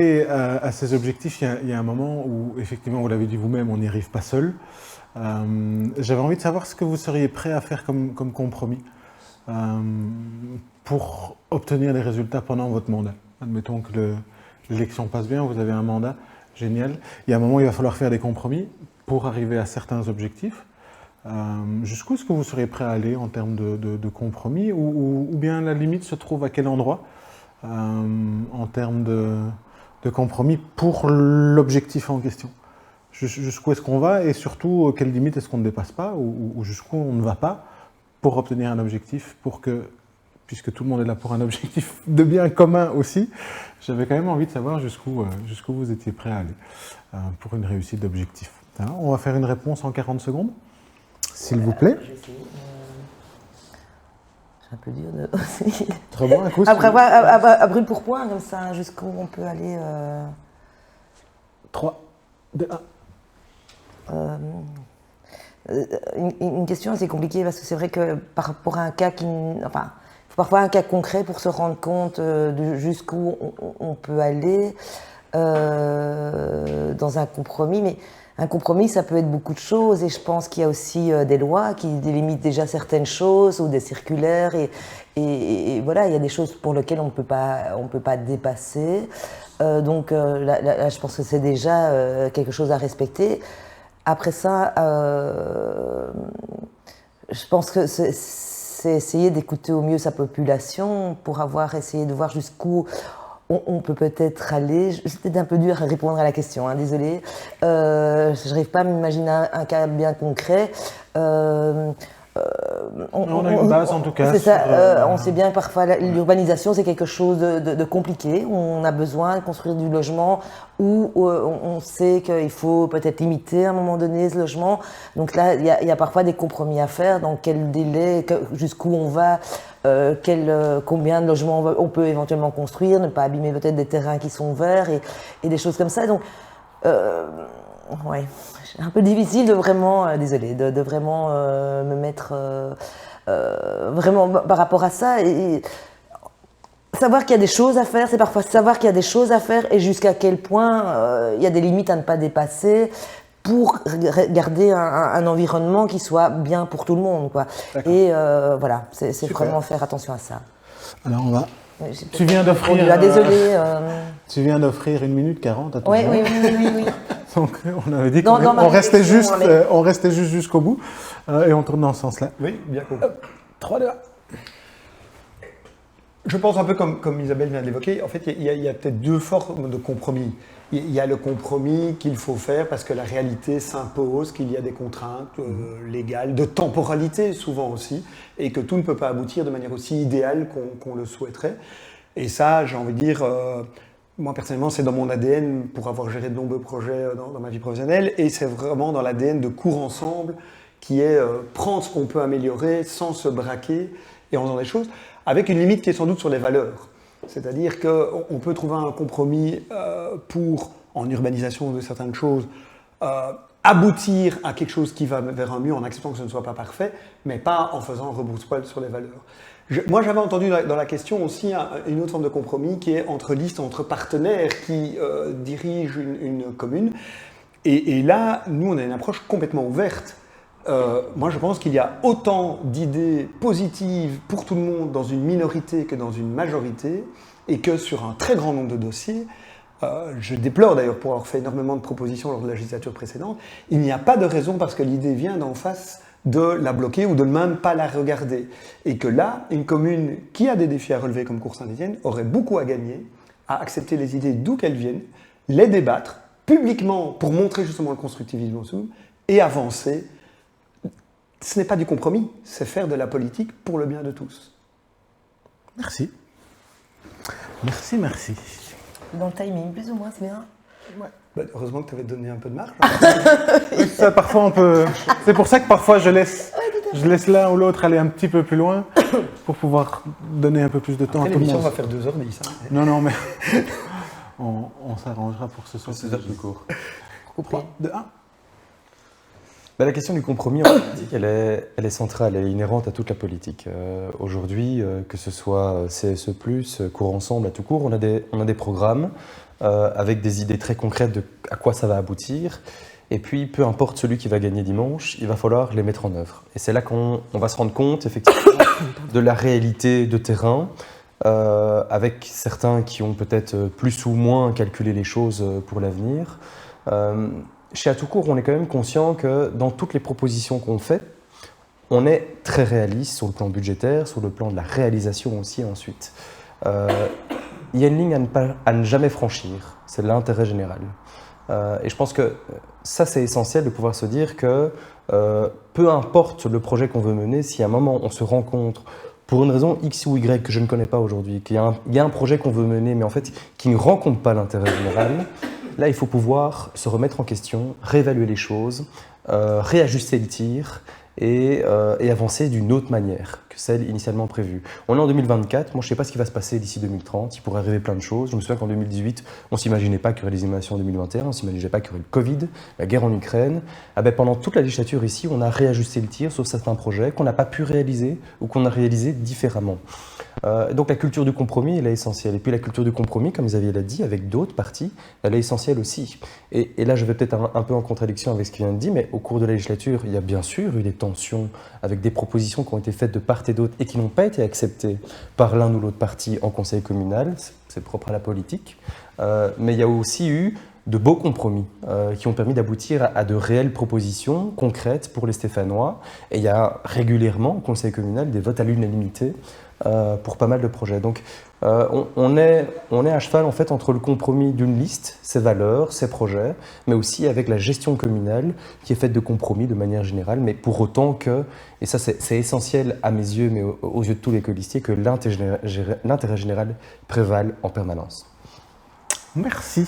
Et à ces objectifs, il y a un moment où, effectivement, vous l'avez dit vous-même, on n'y arrive pas seul. J'avais envie de savoir ce que vous seriez prêt à faire comme compromis pour obtenir les résultats pendant votre mandat. Admettons que l'élection passe bien, vous avez un mandat, génial. Il y a un moment où il va falloir faire des compromis pour arriver à certains objectifs. Jusqu'où est-ce que vous seriez prêt à aller en termes de compromis ou bien la limite se trouve à quel endroit en termes de compromis pour l'objectif en question? Jusqu'où est-ce qu'on va et surtout quelles limites est-ce qu'on ne dépasse pas ou jusqu'où on ne va pas pour obtenir un objectif, puisque tout le monde est là pour un objectif de bien commun aussi, j'avais quand même envie de savoir jusqu'où vous étiez prêt à aller pour une réussite d'objectif. Hein, on va faire une réponse en 40 secondes, s'il vous plaît. C'est un peu dur de... Très bon, un coup. À brûle pour point, comme ça, jusqu'où on peut aller... 3, 2, 1. Une question assez compliquée parce que c'est vrai que par rapport à un cas qui... Enfin, il faut parfois un cas concret pour se rendre compte de jusqu'où on peut aller dans un compromis. Mais un compromis, ça peut être beaucoup de choses et je pense qu'il y a aussi des lois qui délimitent déjà certaines choses ou des circulaires et voilà, il y a des choses pour lesquelles on ne peut pas dépasser. Donc là, je pense que c'est déjà quelque chose à respecter. Après ça, je pense que c'est essayer d'écouter au mieux sa population pour essayer de voir jusqu'où on peut peut-être aller. C'est peut-être un peu dur à répondre à la question, hein, désolée. Je n'arrive pas à m'imaginer un cas bien concret. On a une base en tout cas. C'est ça, on sait bien que parfois l'urbanisation c'est quelque chose de compliqué, où on a besoin de construire du logement, où on sait qu'il faut peut-être limiter à un moment donné ce logement. Donc là, il y a parfois des compromis à faire, dans quel délai, jusqu'où on va, combien de logements on peut éventuellement construire, ne pas abîmer peut-être des terrains qui sont verts et des choses comme ça. Donc, ouais, c'est un peu difficile de vraiment, désolée, de vraiment me mettre vraiment par rapport à ça. Et savoir qu'il y a des choses à faire, c'est parfois savoir qu'il y a des choses à faire et jusqu'à quel point il y a des limites à ne pas dépasser pour garder un environnement qui soit bien pour tout le monde, quoi. Et voilà, c'est vraiment faire attention à ça. Alors on va... Tu viens d'offrir... Désolée. Tu viens d'offrir 1 minute 40 à tout oui, le monde. Oui. Donc on avait dit qu'on restait juste jusqu'au bout et on tourne dans ce sens-là. Oui, bien compris. 3, 2, 1. Je pense un peu comme Isabelle vient de l'évoquer, en fait il y a peut-être 2 formes de compromis. Il y a le compromis qu'il faut faire parce que la réalité s'impose, qu'il y a des contraintes légales, de temporalité souvent aussi, et que tout ne peut pas aboutir de manière aussi idéale qu'on le souhaiterait. Et ça, j'ai envie de dire, moi personnellement, c'est dans mon ADN pour avoir géré de nombreux projets dans ma vie professionnelle, et c'est vraiment dans l'ADN de Cours Ensemble qui est prendre ce qu'on peut améliorer sans se braquer et en faisant des choses, avec une limite qui est sans doute sur les valeurs. C'est-à-dire qu'on peut trouver un compromis pour, en urbanisation de certaines choses, aboutir à quelque chose qui va vers un mieux en acceptant que ce ne soit pas parfait, mais pas en faisant rebrousse-poil sur les valeurs. Moi, j'avais entendu dans la question aussi une autre forme de compromis qui est entre listes, entre partenaires qui dirigent une commune. Et là, nous, on a une approche complètement ouverte. Moi, je pense qu'il y a autant d'idées positives pour tout le monde dans une minorité que dans une majorité, et que sur un très grand nombre de dossiers, je déplore d'ailleurs pour avoir fait énormément de propositions lors de la législature précédente, il n'y a pas de raison parce que l'idée vient d'en face de la bloquer ou de même pas la regarder. Et que là, une commune qui a des défis à relever comme Cours-Saint-Étienne aurait beaucoup à gagner à accepter les idées d'où qu'elles viennent, les débattre publiquement pour montrer justement le constructivisme ensemble et avancer. Ce n'est pas du compromis, c'est faire de la politique pour le bien de tous. Merci. Merci. Dans le timing, plus ou moins, c'est bien. Ouais. Bah, heureusement que tu avais donné un peu de marge. Ça, parfois on peut... C'est pour ça que parfois je laisse l'un ou l'autre aller un petit peu plus loin pour pouvoir donner un peu plus de temps à tout le monde. L'émission va faire 2h10. Hein. Non, mais on s'arrangera pour que ce soit 2 heures plus court. 3, 2, 1. Bah, la question du compromis en politique, elle est centrale, elle est inhérente à toute la politique. Aujourd'hui, que ce soit CSE+, Cours Ensemble, à tout court, on a des programmes avec des idées très concrètes de à quoi ça va aboutir. Et puis, peu importe celui qui va gagner dimanche, il va falloir les mettre en œuvre. Et c'est là qu'on va se rendre compte, effectivement, de la réalité de terrain, avec certains qui ont peut-être plus ou moins calculé les choses pour l'avenir. Chez Atoucourt, on est quand même conscient que dans toutes les propositions qu'on fait, on est très réaliste sur le plan budgétaire, sur le plan de la réalisation aussi ensuite. Il y a une ligne à ne jamais franchir, c'est l'intérêt général. Et je pense que ça, c'est essentiel de pouvoir se dire que peu importe le projet qu'on veut mener, si à un moment on se rencontre pour une raison X ou Y que je ne connais pas aujourd'hui, qu'il y a un projet qu'on veut mener, mais en fait qui ne rencontre pas l'intérêt général, là, il faut pouvoir se remettre en question, réévaluer les choses, réajuster le tir et avancer d'une autre manière que celle initialement prévue. On est en 2024, moi je ne sais pas ce qui va se passer d'ici 2030, il pourrait arriver plein de choses. Je me souviens qu'en 2018, on ne s'imaginait pas qu'il y aurait les inondations en 2021, on ne s'imaginait pas qu'il y aurait le Covid, la guerre en Ukraine. Pendant toute la législature ici, on a réajusté le tir sur certains projets qu'on n'a pas pu réaliser ou qu'on a réalisé différemment. Donc la culture du compromis, elle est essentielle. Et puis la culture du compromis, comme Xavier l'a dit, avec d'autres partis, elle est essentielle aussi. Et là, je vais peut-être un peu en contradiction avec ce qu'il vient de dire, mais au cours de la législature, il y a bien sûr eu des tensions avec des propositions qui ont été faites de part et d'autre et qui n'ont pas été acceptées par l'un ou l'autre parti en conseil communal. C'est propre à la politique. Mais il y a aussi eu de beaux compromis qui ont permis d'aboutir à de réelles propositions concrètes pour les Stéphanois. Et il y a régulièrement au conseil communal des votes à l'unanimité pour pas mal de projets. Donc on est à cheval en fait entre le compromis d'une liste, ses valeurs, ses projets, mais aussi avec la gestion communale qui est faite de compromis de manière générale, mais pour autant que, et ça c'est essentiel à mes yeux, mais aux yeux de tous les colistiers, que l'intérêt général prévale en permanence. Merci.